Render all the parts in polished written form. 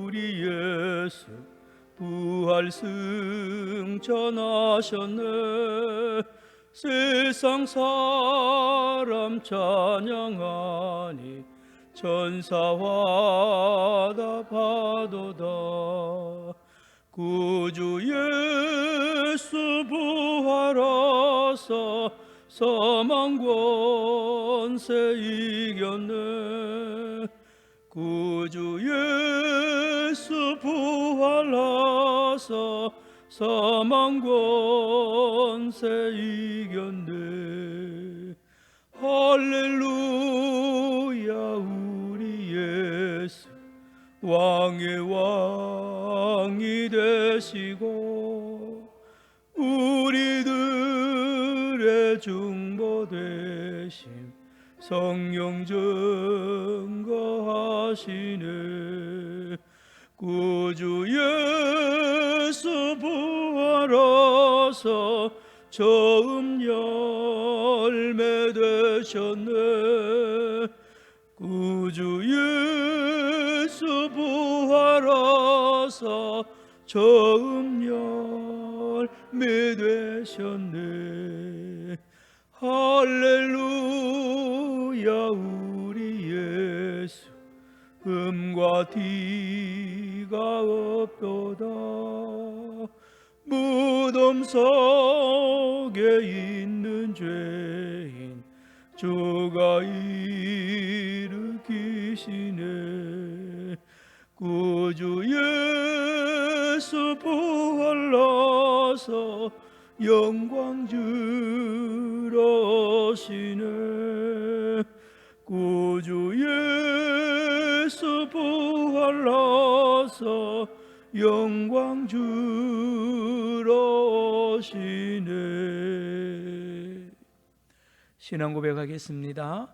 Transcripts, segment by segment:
우리 예수 부활 승천하셨네. 세상 사람 찬양하니 천사와 다 파도다. 구주 예수 부활하사 사망 권세 이겼네. 구주 예수 부활하사 사망 권세 이겼네. 할렐루야. 우리 예수 왕의 왕이 되시고 우리들의 중보 되심 성령 증거하시네. 구주 예수 부활하사 처음 열매 되셨네. 구주 예수 부활하사 처음 열매 되셨네. 할렐루야. 우리 예수 흠과 티가 없도다. 무덤 속에 있는 죄인 주가 일으키시네. 구주 예수 부활하사 영광 주러 오시네. 구주 예수 부활하사 영광 주러 오시네. 신앙 고백하겠습니다.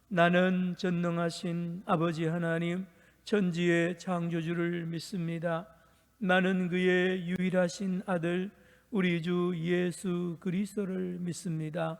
나는 전능하신 아버지 하나님 천지의 창조주를 믿습니다. 나는 그의 유일하신 아들 우리 주 예수 그리스도를 믿습니다.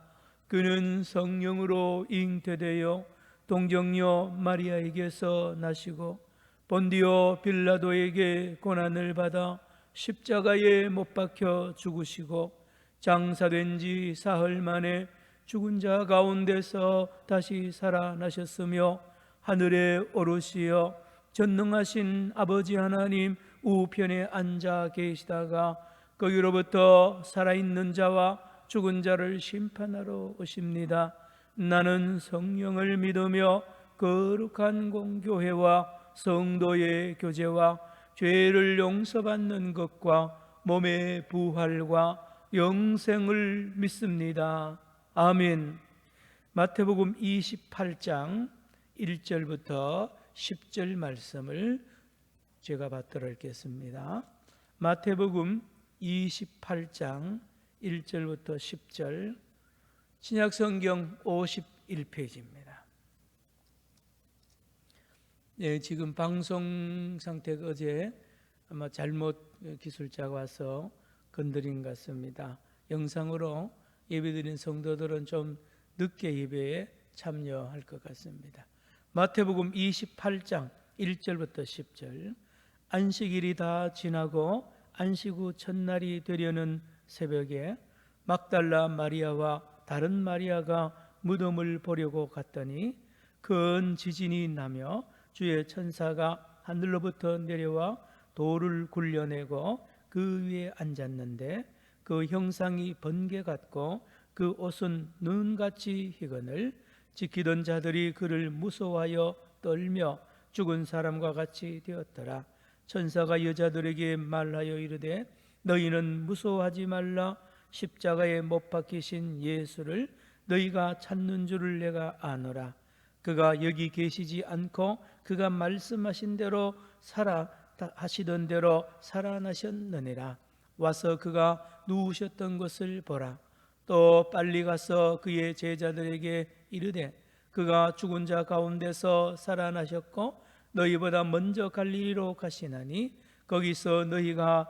그는 성령으로 잉태되어 동정녀 마리아에게서 나시고 본디오 빌라도에게 고난을 받아 십자가에 못 박혀 죽으시고 장사된 지 사흘 만에 죽은 자 가운데서 다시 살아나셨으며 하늘에 오르시어 전능하신 아버지 하나님 우편에 앉아 계시다가 거기로부터 살아있는 자와 죽은 자를 심판하러 오십니다. 나는 성령을 믿으며 거룩한 공교회와 성도의 교제와 죄를 용서받는 것과 몸의 부활과 영생을 믿습니다. 아멘. 마태복음 28장 1절부터 10절 말씀을 제가 받들어 읽겠습니다. 마태복음 28장 1절부터 10절, 신약성경 51페이지입니다. 예, 지금 방송 상태가 어제 아마 잘못 기술자가 와서 건드린 것 같습니다. 영상으로 예배드린 성도들은 좀 늦게 예배에 참여할 것 같습니다. 마태복음 28장 1절부터 10절. 안식일이 다 지나고 안식 후 첫날이 되려는 새벽에 막달라 마리아와 다른 마리아가 무덤을 보려고 갔더니 큰 지진이 나며 주의 천사가 하늘로부터 내려와 돌을 굴려내고 그 위에 앉았는데 그 형상이 번개 같고 그 옷은 눈같이 희건을 지키던 자들이 그를 무서워하여 떨며 죽은 사람과 같이 되었더라. 천사가 여자들에게 말하여 이르되 너희는 무서워하지 말라. 십자가에 못 박히신 예수를 너희가 찾는 줄을 내가 아노라. 그가 여기 계시지 않고 그가 말씀하신 대로 하시던 대로 살아나셨느니라. 와서 그가 누우셨던 것을 보라. 또 빨리 가서 그의 제자들에게 이르되 그가 죽은 자 가운데서 살아나셨고 너희보다 먼저 갈릴리로 가시나니 거기서 너희가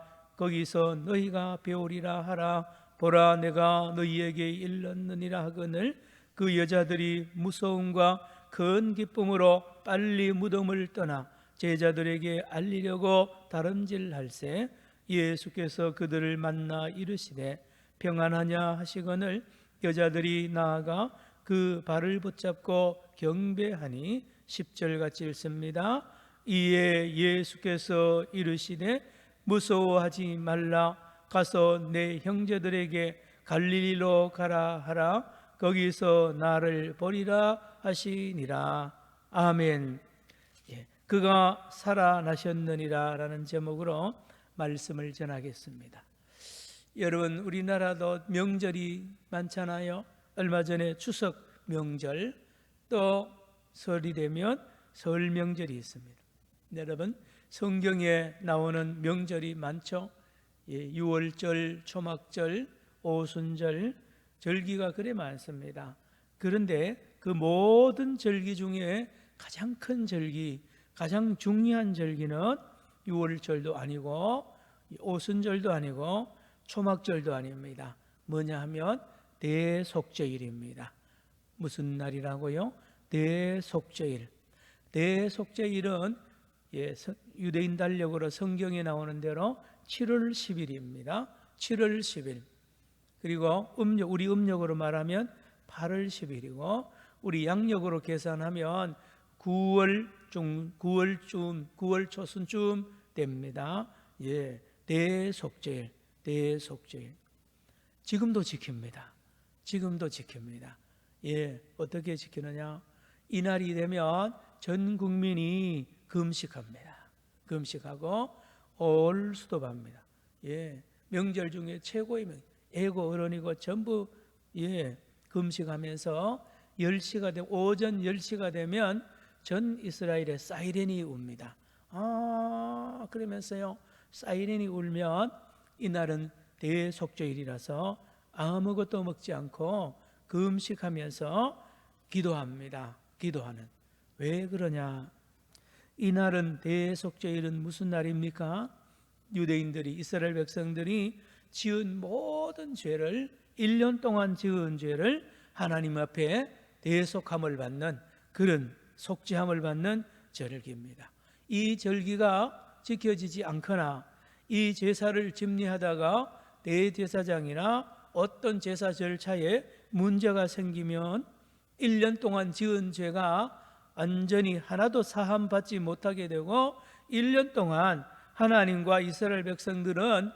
배우리라 하라. 보라, 내가 너희에게 일렀느니라 하거늘 그 여자들이 무서움과 큰 기쁨으로 빨리 무덤을 떠나 제자들에게 알리려고 다름질할세 예수께서 그들을 만나 이르시되 평안하냐 하시거늘 여자들이 나아가 그 발을 붙잡고 경배하니 10절같이 읽습니다. 이에 예수께서 이르시되 무서워하지 말라 가서 내 형제들에게 갈릴리로 가라 하라 거기서 나를 보리라 하시니라. 아멘. 그가 살아나셨느니라 라는 제목으로 말씀을 전하겠습니다. 여러분, 우리나라도 명절이 많잖아요. 얼마 전에 추석 명절, 또 설이 되면 설 명절이 있습니다. 여러분, 성경에 나오는 명절이 많죠. 유월절, 초막절, 오순절, 절기가 그래 많습니다. 그런데 그 모든 절기 중에 가장 큰 절기, 가장 중요한 절기는 유월절도 아니고 오순절도 아니고 초막절도 아닙니다. 뭐냐 하면 대속죄일입니다. 무슨 날이라고요? 대속죄일. 대속죄일은 유대인 달력으로 성경에 나오는 대로 7월 10일입니다. 7월 10일. 그리고 우리 음력으로 말하면 8월 10일이고 우리 양력으로 계산하면 9월 초순쯤 됩니다. 대속죄일. 대속죄일. 지금도 지킵니다. 지금도 지킵니다. 어떻게 지키느냐? 이날이 되면 전 국민이 금식합니다. 금식하고 올 수도합니다. 명절 중에 최고의 애고 어른이고 전부 금식하면서 10시가 되면 오전 10시가 되면 전 이스라엘에 사이렌이 웁니다. 그러면서요 사이렌이 울면 이날은 대속죄일이라서 아무것도 먹지 않고 금식하면서 기도합니다. 기도하는. 왜 그러냐? 이날은 대속죄일은 무슨 날입니까? 유대인들이, 이스라엘 백성들이 지은 모든 죄를 1년 동안 지은 죄를 하나님 앞에 대속함을 받는, 그런 속죄함을 받는 절기입니다. 이 절기가 지켜지지 않거나 이 제사를 집리하다가 대제사장이나 어떤 제사 절차에 문제가 생기면 1년 동안 지은 죄가 완전히 하나도 사함받지 못하게 되고 1년 동안 하나님과 이스라엘 백성들은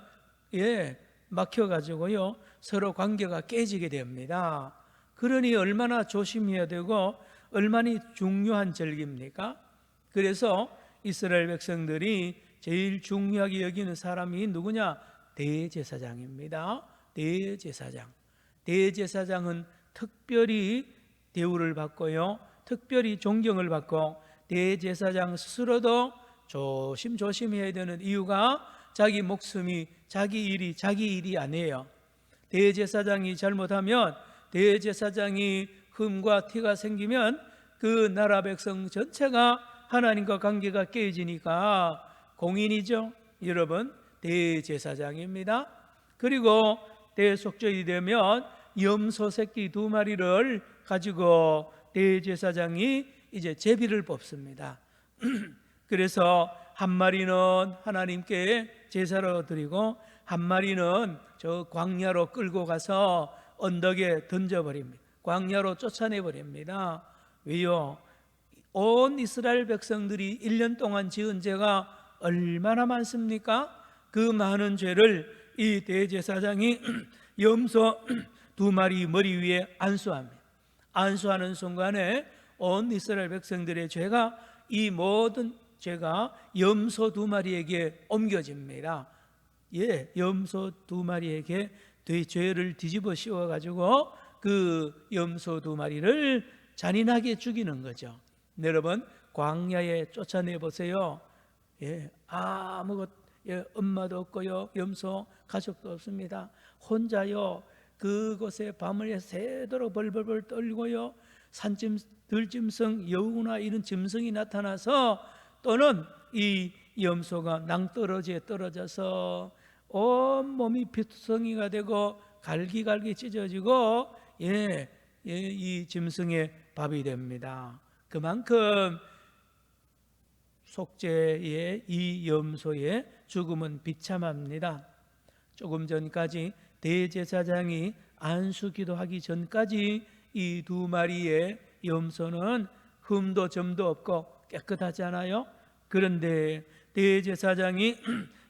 막혀가지고요 서로 관계가 깨지게 됩니다. 그러니 얼마나 조심해야 되고 얼마나 중요한 절기입니까? 그래서 이스라엘 백성들이 제일 중요하게 여기는 사람이 누구냐? 대제사장입니다. 대제사장. 대제사장은 특별히 대우를 받고요 특별히 존경을 받고 대제사장 스스로도 조심해야 되는 이유가 자기 목숨이 자기 일이 아니에요. 대제사장이 잘못하면, 대제사장이 흠과 티가 생기면 그 나라 백성 전체가 하나님과 관계가 깨지니까 공인이죠. 여러분, 대제사장입니다. 그리고 대속죄일이 되면 염소 새끼 2마리를 가지고 대제사장이 이제 제비를 뽑습니다. 그래서 한 마리는 하나님께 제사로 드리고 한 마리는 저 광야로 끌고 가서 언덕에 던져버립니다. 광야로 쫓아내버립니다. 왜요? 온 이스라엘 백성들이 1년 동안 지은 죄가 얼마나 많습니까? 그 많은 죄를 이 대제사장이 염소 2마리 머리 위에 안수합니다. 안수하는 순간에 온 이스라엘 백성들의 죄가, 이 모든 죄가 염소 2마리에게 옮겨집니다. 염소 2마리에게 죄를 뒤집어 씌워가지고 그 염소 2마리를 잔인하게 죽이는 거죠. 여러분, 광야에 쫓아내보세요. 아무것, 엄마도 없고요 염소 가족도 없습니다. 혼자요 그곳에 밤을 새도록 벌벌벌 떨고요 들짐승, 여우나 이런 짐승이 나타나서, 또는 이 염소가 낭떠러지에 떨어져서 온몸이 피투성이가 되고 갈기갈기 찢어지고 이 짐승의 밥이 됩니다. 그만큼 속죄의 이 염소의 죽음은 비참합니다. 조금 전까지 대제사장이 안수기도하기 전까지 이 두 마리의 염소는 흠도 점도 없고 깨끗하잖아요. 그런데 대제사장이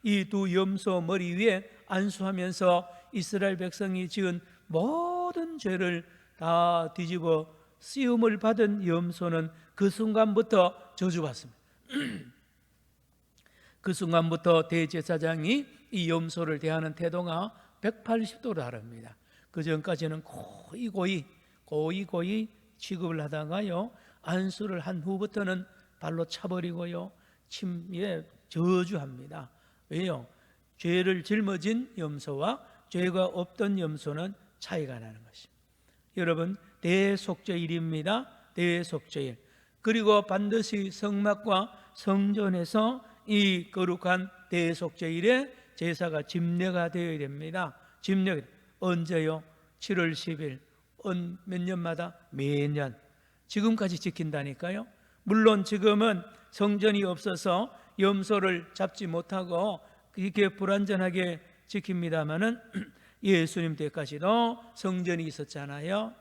이 두 염소 머리 위에 안수하면서 이스라엘 백성이 지은 모든 죄를 다 뒤집어 씌움을 받은 염소는 그 순간부터 저주받습니다. 그 순간부터 대제사장이 이 염소를 대하는 태도가 180도로 다릅니다. 그 전까지는 고이 취급을 하다가요, 안수를 한 후부터는 발로 차버리고요, 침에 저주합니다. 왜요? 죄를 짊어진 염소와 죄가 없던 염소는 차이가 나는 것입니다. 여러분, 대속죄일입니다. 대속죄일. 그리고 반드시 성막과 성전에서 이 거룩한 대속죄일에 제사가 집례가 되어야 됩니다. 집례 언제요? 7월 10일 몇 년마다? 매년. 지금까지 지킨다니까요. 물론 지금은 성전이 없어서 염소를 잡지 못하고 이렇게 불완전하게 지킵니다마는 예수님 때까지도 성전이 있었잖아요.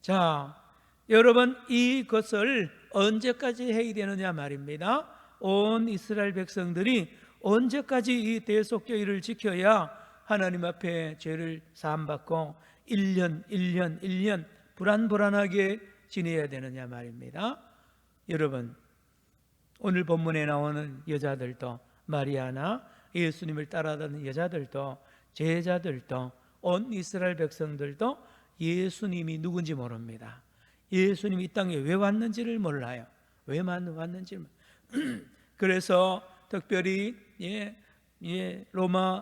자, 여러분, 이것을 언제까지 해야 되느냐 말입니다. 온 이스라엘 백성들이 언제까지 이 대속죄일을 지켜야 하나님 앞에 죄를 사함받고 1년 불안불안하게 지내야 되느냐 말입니다. 여러분, 오늘 본문에 나오는 여자들도, 마리아나 예수님을 따라다니는 여자들도, 제자들도, 온 이스라엘 백성들도 예수님이 누군지 모릅니다. 예수님이 이 땅에 왜 왔는지를 몰라요. 왜 왔는지. 그래서 특별히 로마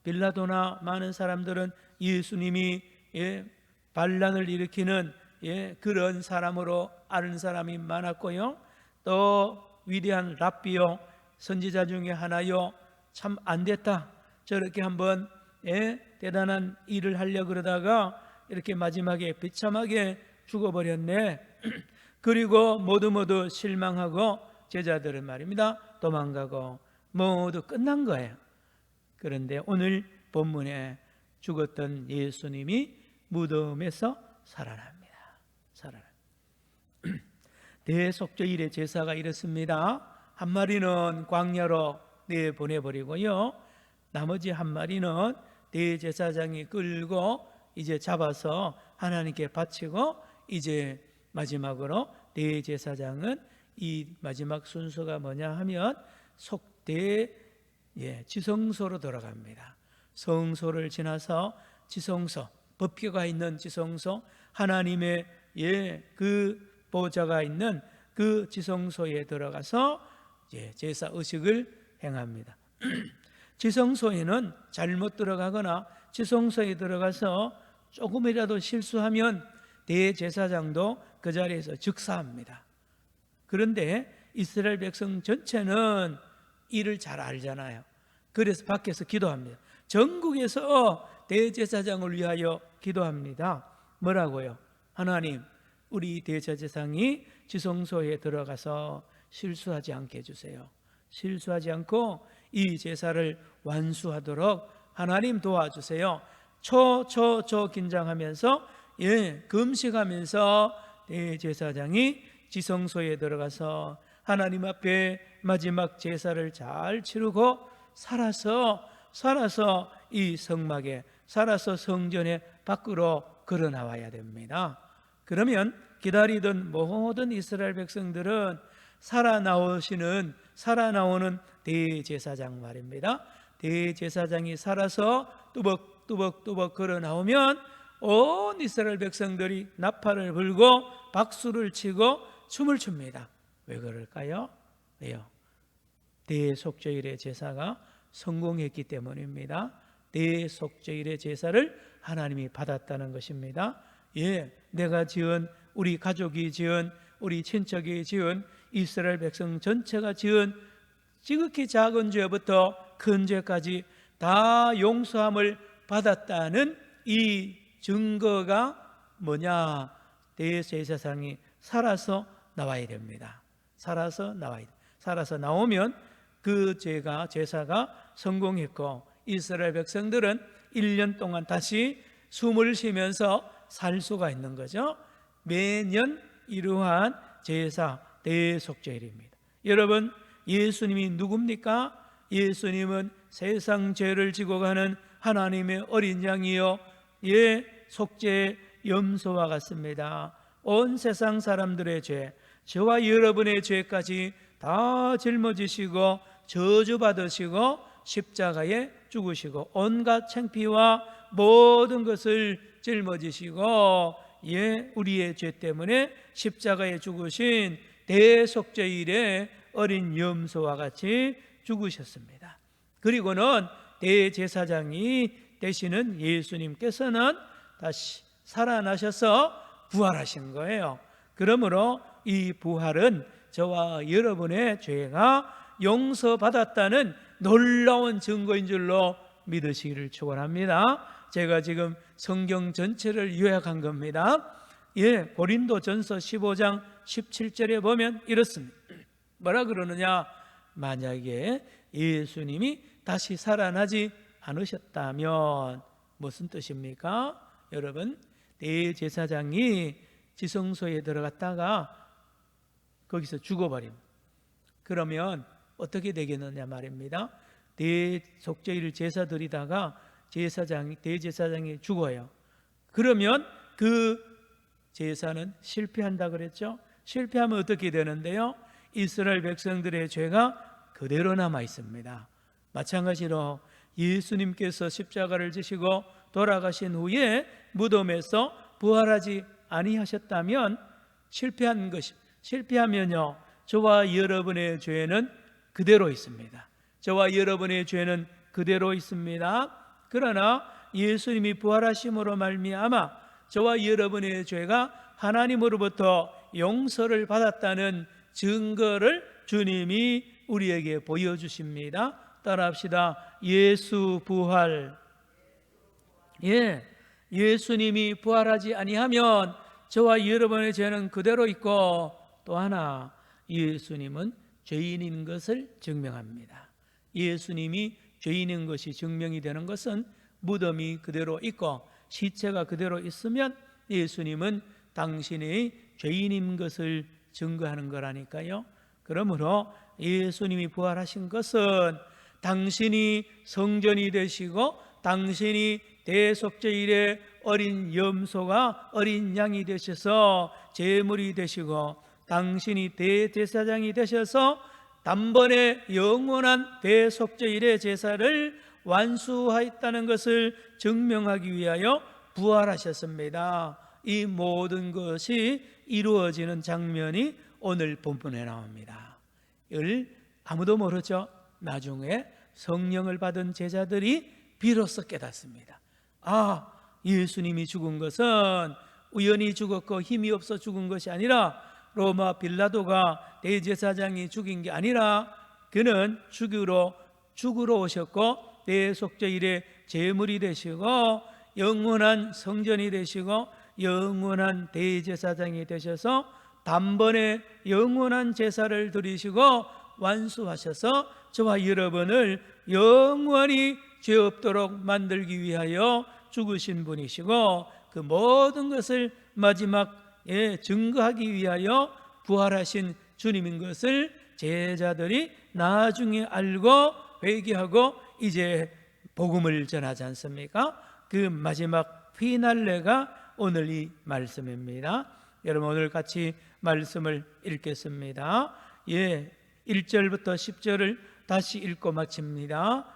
빌라도나 많은 사람들은 예수님이 반란을 일으키는 그런 사람으로 아는 사람이 많았고요, 또 위대한 랍비요, 선지자 중에 하나요, 참 안됐다, 저렇게 한번 대단한 일을 하려고 그러다가 이렇게 마지막에 비참하게 죽어버렸네. 그리고 모두 실망하고 제자들은 말입니다, 도망가고 모두 끝난 거예요. 그런데 오늘 본문에 죽었던 예수님이 무덤에서 살아납니다. 대속죄일의 제사가 이렇습니다. 한 마리는 광야로 내보내버리고요, 나머지 한 마리는 대제사장이 끌고 이제 잡아서 하나님께 바치고, 이제 마지막으로 대제사장은 이 마지막 순서가 뭐냐 하면 지성소로 돌아갑니다. 성소를 지나서 지성소, 법궤가 있는 지성소, 하나님의 그 보좌가 있는 그 지성소에 들어가서 제사 의식을 행합니다. 지성소에는 잘못 들어가거나 지성소에 들어가서 조금이라도 실수하면 대제사장도 그 자리에서 즉사합니다. 그런데 이스라엘 백성 전체는 이를 잘 알잖아요. 그래서 밖에서 기도합니다. 전국에서 대제사장을 위하여 기도합니다. 뭐라고요? 하나님, 우리 대제사장이 지성소에 들어가서 실수하지 않게 해주세요. 실수하지 않고 이 제사를 완수하도록 하나님 도와주세요. 긴장하면서 금식하면서 대제사장이 지성소에 들어가서 하나님 앞에 마지막 제사를 잘 치르고 살아서 이 성막에, 살아서 성전의 밖으로 걸어 나와야 됩니다. 그러면 기다리던 모든 이스라엘 백성들은 살아나오는 대제사장 말입니다. 대제사장이 살아서 뚜벅뚜벅 걸어 나오면 온 이스라엘 백성들이 나팔을 불고 박수를 치고 춤을 춥니다. 왜 그럴까요? 왜요? 대속죄일의 제사가 성공했기 때문입니다. 대속죄일의 제사를 하나님이 받았다는 것입니다. 내가 지은, 우리 가족이 지은, 우리 친척이 지은, 이스라엘 백성 전체가 지은 지극히 작은 죄부터 큰 죄까지 다 용서함을 받았다는 이 증거가 뭐냐? 대제사장이 살아서 나와야 됩니다. 살아서 나와야 됩니다. 살아서 나오면 그 제사가 성공했고, 이스라엘 백성들은 1년 동안 다시 숨을 쉬면서 살 수가 있는 거죠. 매년 이러한 제사 대속죄일입니다. 여러분, 예수님이 누굽니까? 예수님은 세상 죄를 지고 가는 하나님의 어린 양이요, 속죄 염소와 같습니다. 온 세상 사람들의 죄, 저와 여러분의 죄까지 다 짊어지시고 저주받으시고 십자가에 죽으시고 온갖 창피와 모든 것을 짊어지시고 우리의 죄 때문에 십자가에 죽으신 대속죄일에 어린 염소와 같이 죽으셨습니다. 그리고는 대제사장이 되시는 예수님께서는 다시 살아나셔서 부활하신 거예요. 그러므로 이 부활은 저와 여러분의 죄가 용서받았다는 놀라운 증거인 줄로 믿으시기를 축원합니다. 제가 지금 성경 전체를 요약한 겁니다. 고린도전서 15장 17절에 보면 이렇습니다. 뭐라 그러느냐? 만약에 예수님이 다시 살아나지 않으셨다면 무슨 뜻입니까? 여러분, 대제사장이 지성소에 들어갔다가 거기서 죽어버립니다. 그러면 어떻게 되겠느냐 말입니다. 대속죄일 제사 드리다가 대제사장이 죽어요. 그러면 그 제사는 실패한다 그랬죠. 실패하면 어떻게 되는데요? 이스라엘 백성들의 죄가 그대로 남아 있습니다. 마찬가지로 예수님께서 십자가를 지시고 돌아가신 후에 무덤에서 부활하지 아니하셨다면 실패하면요, 저와 여러분의 죄는 그대로 있습니다. 저와 여러분의 죄는 그대로 있습니다. 그러나 예수님이 부활하심으로 말미암아 저와 여러분의 죄가 하나님으로부터 용서를 받았다는 증거를 주님이 우리에게 보여주십니다. 따라합시다. 예수 부활. 예수님이 부활하지 아니하면 저와 여러분의 죄는 그대로 있고, 또 하나, 예수님은 죄인인 것을 증명합니다. 예수님이 죄인인 것이 증명이 되는 것은 무덤이 그대로 있고 시체가 그대로 있으면 예수님은 당신의 죄인인 것을 증거하는 거라니까요. 그러므로 예수님이 부활하신 것은 당신이 성전이 되시고 당신이 대속죄일에 어린 염소가 어린 양이 되셔서 제물이 되시고 당신이 대제사장이 되셔서 단번에 영원한 대속죄일의 제사를 완수하였다는 것을 증명하기 위하여 부활하셨습니다. 이 모든 것이 이루어지는 장면이 오늘 본문에 나옵니다. 이걸 아무도 모르죠. 나중에 성령을 받은 제자들이 비로소 깨닫습니다. 예수님이 죽은 것은 우연히 죽었고 힘이 없어 죽은 것이 아니라 로마 빌라도가 대제사장이 죽인 게 아니라 그는 죽으러 오셨고 대속죄일의 제물이 되시고 영원한 성전이 되시고 영원한 대제사장이 되셔서 단번에 영원한 제사를 드리시고 완수하셔서 저와 여러분을 영원히 죄 없도록 만들기 위하여 죽으신 분이시고 그 모든 것을 마지막에 증거하기 위하여 부활하신 주님인 것을 제자들이 나중에 알고 회개하고 이제 복음을 전하지 않습니까? 그 마지막 피날레가 오늘 이 말씀입니다. 여러분, 오늘 같이 말씀을 읽겠습니다. 1절부터 10절을 다시 읽고 마칩니다.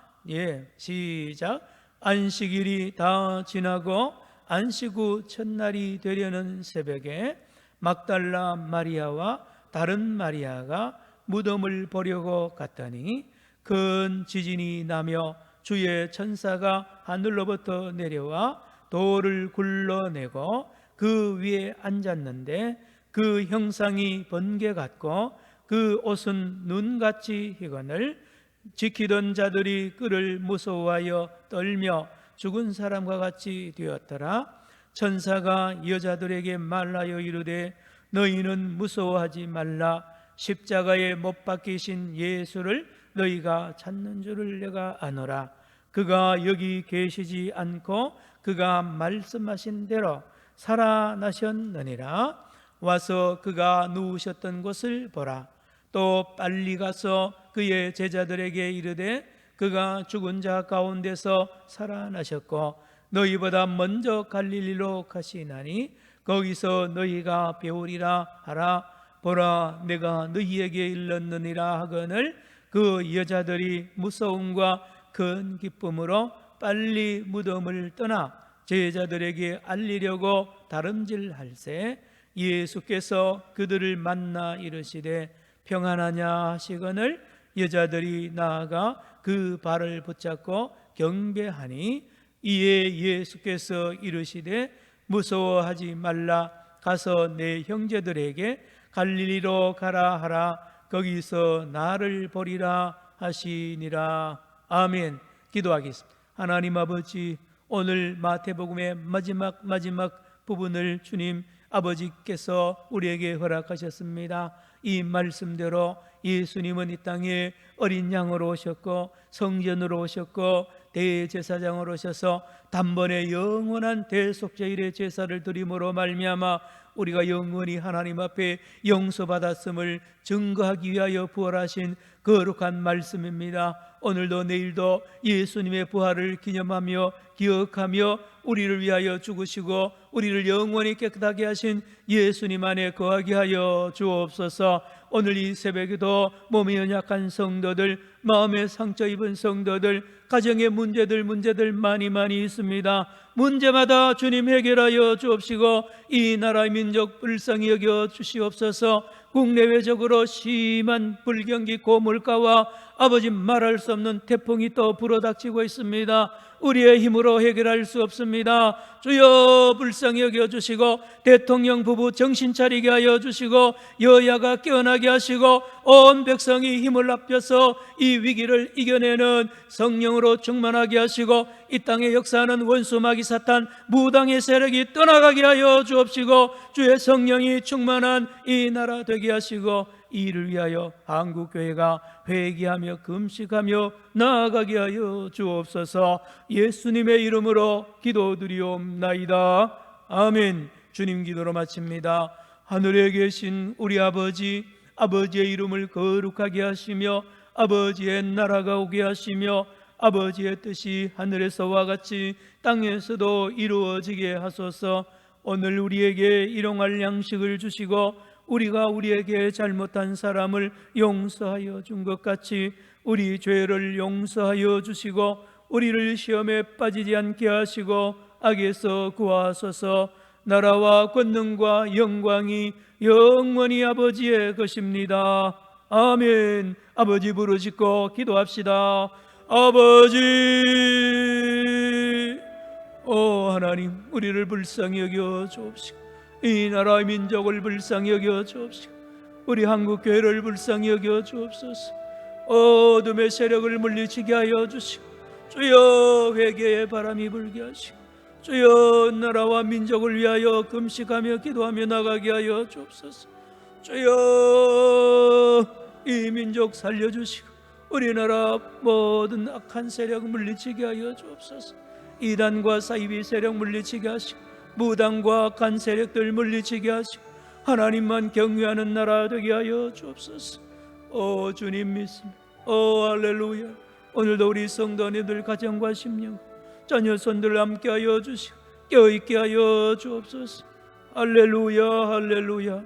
시작. 안식일이 다 지나고 안식 후 첫날이 되려는 새벽에 막달라 마리아와 다른 마리아가 무덤을 보려고 갔더니 큰 지진이 나며 주의 천사가 하늘로부터 내려와 돌을 굴러내고 그 위에 앉았는데 그 형상이 번개 같고 그 옷은 눈같이 희거늘 지키던 자들이 그를 무서워하여 떨며 죽은 사람과 같이 되었더라. 천사가 여자들에게 말하여 이르되 너희는 무서워하지 말라. 십자가에 못 박히신 예수를 너희가 찾는 줄을 내가 아노라. 그가 여기 계시지 않고 그가 말씀하신 대로 살아나셨느니라. 와서 그가 누우셨던 곳을 보라. 또 빨리 가서 그의 제자들에게 이르되 그가 죽은 자 가운데서 살아나셨고 너희보다 먼저 갈릴리로 가시나니 거기서 너희가 배우리라 하라. 보라, 내가 너희에게 일렀느니라 하거늘 그 여자들이 무서움과 큰 기쁨으로 빨리 무덤을 떠나 제자들에게 알리려고 다름질할새 예수께서 그들을 만나 이르시되 평안하냐 하시거늘 여자들이 나아가 그 발을 붙잡고 경배하니 이에 예수께서 이르시되 무서워하지 말라. 가서 내 형제들에게 갈릴리로 가라 하라. 거기서 나를 보리라 하시니라. 아멘. 기도하겠습니다. 하나님 아버지, 오늘 마태복음의 마지막 부분을 주님 아버지께서 우리에게 허락하셨습니다. 이 말씀대로 예수님은 이 땅에 어린 양으로 오셨고 성전으로 오셨고 대제사장으로 오셔서 단번에 영원한 대속죄일의 제사를 드림으로 말미암아 우리가 영원히 하나님 앞에 용서받았음을 증거하기 위하여 부활하신 거룩한 말씀입니다. 오늘도 내일도 예수님의 부활을 기념하며 기억하며 우리를 위하여 죽으시고 우리를 영원히 깨끗하게 하신 예수님 안에 거하게 하여 주옵소서. 오늘 이 새벽에도 몸이 연약한 성도들, 마음에 상처 입은 성도들, 가정의 문제들 많이 있습니다. 문제마다 주님 해결하여 주옵시고 이 나라 민족 불쌍히 여겨 주시옵소서. 국내외적으로 심한 불경기 고물가와 아버지 말할 수 없는 태풍이 또 불어닥치고 있습니다. 우리의 힘으로 해결할 수 없습니다. 주여 불쌍히 여겨주시고 대통령 부부 정신 차리게 하여 주시고 여야가 깨어나게 하시고 온 백성이 힘을 합쳐서 이 위기를 이겨내는 성령으로 충만하게 하시고 이 땅에 역사하는 원수 마귀 사탄 무당의 세력이 떠나가게 하여 주옵시고 주의 성령이 충만한 이 나라 되게 하시고 이 일을 위하여 한국교회가 회개하며 금식하며 나아가게 하여 주옵소서. 예수님의 이름으로 기도드리옵나이다. 아멘. 주님 기도로 마칩니다. 하늘에 계신 우리 아버지, 아버지의 이름을 거룩하게 하시며 아버지의 나라가 오게 하시며 아버지의 뜻이 하늘에서와 같이 땅에서도 이루어지게 하소서. 오늘 우리에게 일용할 양식을 주시고 우리가 우리에게 잘못한 사람을 용서하여 준 것 같이 우리 죄를 용서하여 주시고 우리를 시험에 빠지지 않게 하시고 악에서 구하소서. 나라와 권능과 영광이 영원히 아버지의 것입니다. 아멘. 아버지 부르짖고 기도합시다. 아버지, 하나님, 우리를 불쌍히 여겨 주옵시고 이 나라의 민족을 불쌍히 여겨 주옵시고 우리 한국교회를 불쌍히 여겨 주옵소서. 어둠의 세력을 물리치게 하여 주시고 주여 회개의 바람이 불게 하시고 주여 나라와 민족을 위하여 금식하며 기도하며 나가게 하여 주옵소서. 주여 이 민족 살려주시고 우리나라 모든 악한 세력 물리치게 하여 주옵소서. 이단과 사이비 세력 물리치게 하시고 무당과 악한 세력들 물리치게 하시고 하나님만 경외하는 나라 되게 하여 주옵소서. 주님 믿습니다. 할렐루야. 오늘도 우리 성도님들 가정과 심령 자녀손들 함께 하여 주시고 껴있게 하여 주옵소서. 할렐루야. 할렐루야.